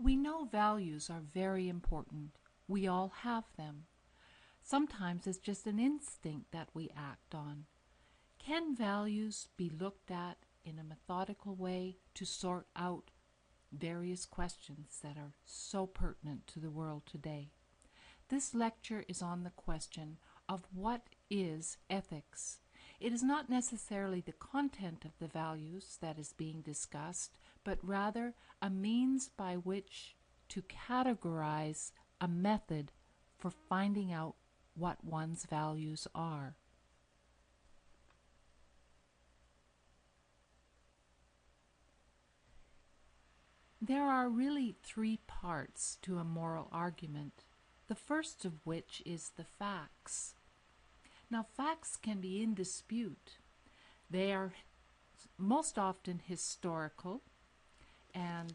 We know values are very important. We all have them. Sometimes it's just an instinct that we act on. Can values be looked at in a methodical way to sort out various questions that are so pertinent to the world today? This lecture is on the question of what is ethics. It is not necessarily the content of the values that is being discussed, but rather a means by which to categorize a method for finding out what one's values are. There are really three parts to a moral argument, the first of which is the facts. Now, facts can be in dispute. They are most often historical and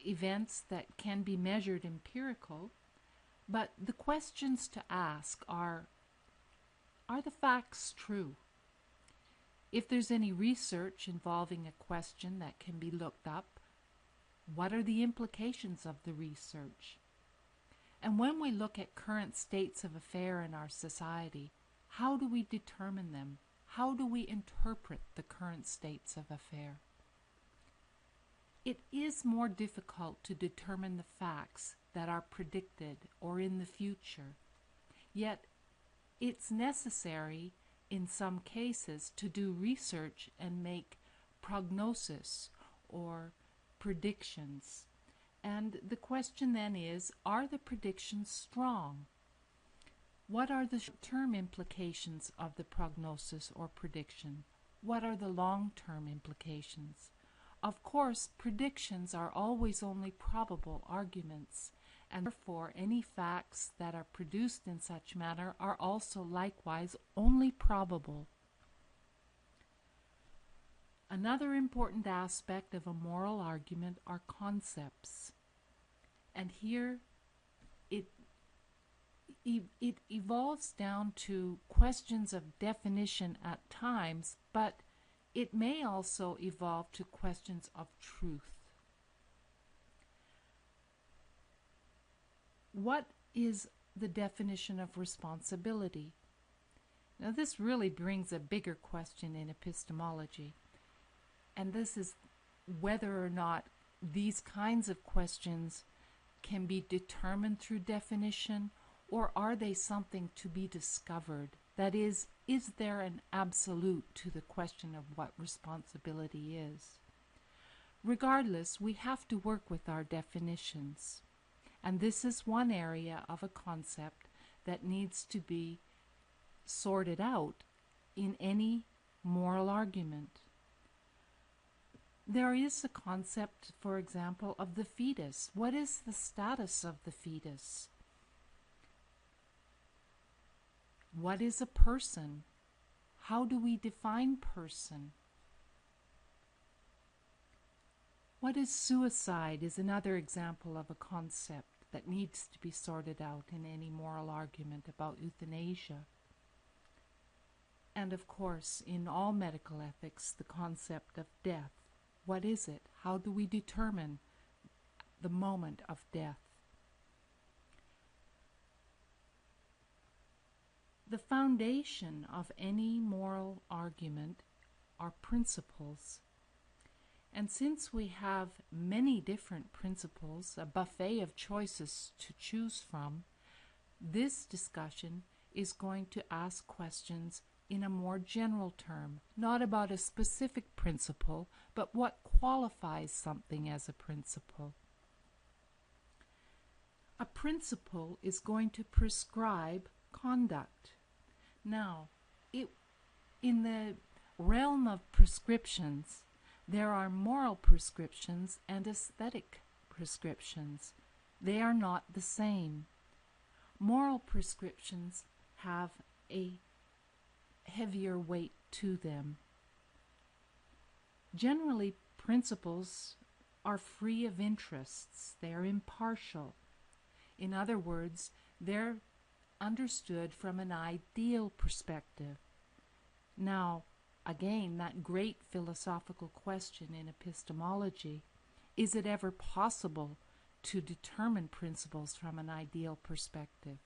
events that can be measured empirical, but the questions to ask are the facts true? If there's any research involving a question that can be looked up, what are the implications of the research? And when we look at current states of affair in our society, how do we determine them? How do we interpret the current states of affair? It is more difficult to determine the facts that are predicted or in the future. Yet, it's necessary in some cases to do research and make prognosis or predictions. And the question then is, are the predictions strong? What are the short-term implications of the prognosis or prediction? What are the long-term implications? Of course, predictions are always only probable arguments, and therefore any facts that are produced in such manner are also likewise only probable. Another important aspect of a moral argument are concepts. And here it evolves down to questions of definition at times, but it may also evolve to questions of truth. What is the definition of responsibility? Now, this really brings a bigger question in epistemology, and this is whether or not these kinds of questions can be determined through definition, or are they something to be discovered? That is there an absolute to the question of what responsibility is? Regardless, we have to work with our definitions. And this is one area of a concept that needs to be sorted out in any moral argument. There is a concept, for example, of the fetus. What is the status of the fetus? What is a person? How do we define person? What is suicide is another example of a concept that needs to be sorted out in any moral argument about euthanasia. And of course, in all medical ethics, the concept of death. What is it? How do we determine the moment of death? The foundation of any moral argument are principles. And since we have many different principles, a buffet of choices to choose from, this discussion is going to ask questions in a more general term, not about a specific principle, but what qualifies something as a principle. A principle is going to prescribe conduct. Now, in the realm of prescriptions, there are moral prescriptions and aesthetic prescriptions. They are not the same. Moral prescriptions have a heavier weight to them. Generally, principles are free of interests. They are impartial. In other words, they're understood from an ideal perspective. Now, again, that great philosophical question in epistemology, is it ever possible to determine principles from an ideal perspective.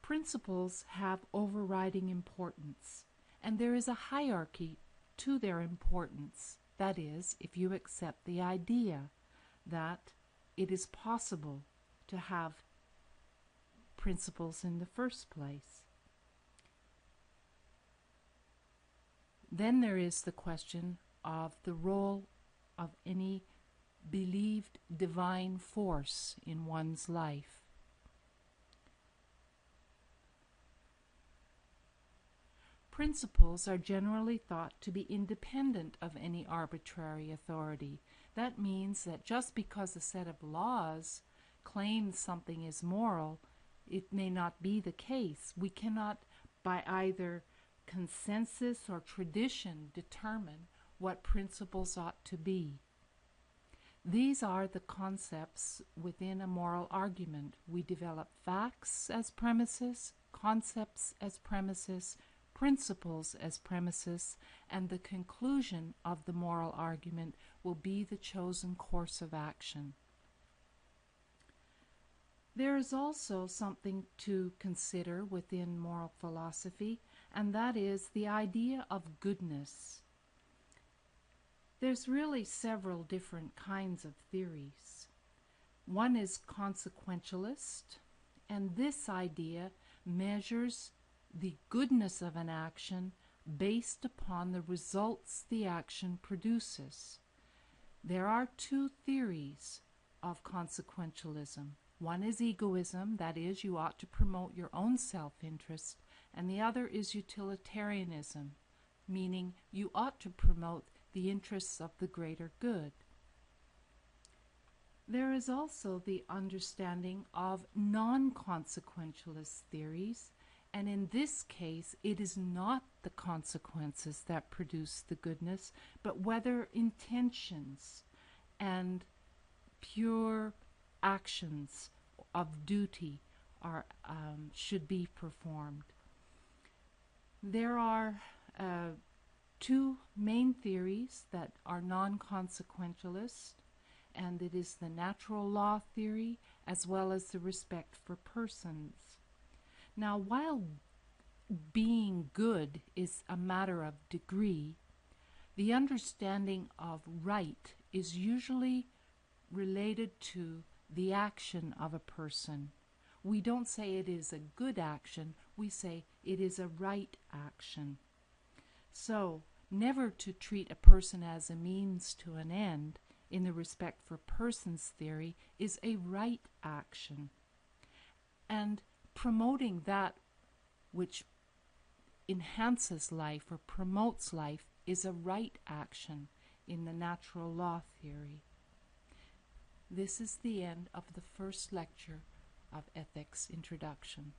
Principles have overriding importance, and there is a hierarchy to their importance. That is, if you accept the idea that it is possible to have principles in the first place. Then there is the question of the role of any believed divine force in one's life. Principles are generally thought to be independent of any arbitrary authority. That means that just because a set of laws claims something is moral, it may not be the case. We cannot, by either consensus or tradition, determine what principles ought to be. These are the concepts within a moral argument. We develop facts as premises, concepts as premises, principles as premises, and the conclusion of the moral argument will be the chosen course of action. There is also something to consider within moral philosophy, and that is the idea of goodness. There's really several different kinds of theories. One is consequentialist, and this idea measures the goodness of an action based upon the results the action produces. There are two theories of consequentialism. One is egoism, that is, you ought to promote your own self-interest, and the other is utilitarianism, meaning you ought to promote the interests of the greater good. There is also the understanding of non-consequentialist theories, and in this case, it is not the consequences that produce the goodness, but whether intentions and pure actions of duty are should be performed. There are two main theories that are non-consequentialist, and it is the natural law theory as well as the respect for persons. Now, while being good is a matter of degree, the understanding of right is usually related to the action of a person. We don't say it is a good action, we say it is a right action. So, never to treat a person as a means to an end in the respect for persons theory is a right action. And promoting that which enhances life or promotes life is a right action in the natural law theory. This is the end of the first lecture of Ethics Introduction.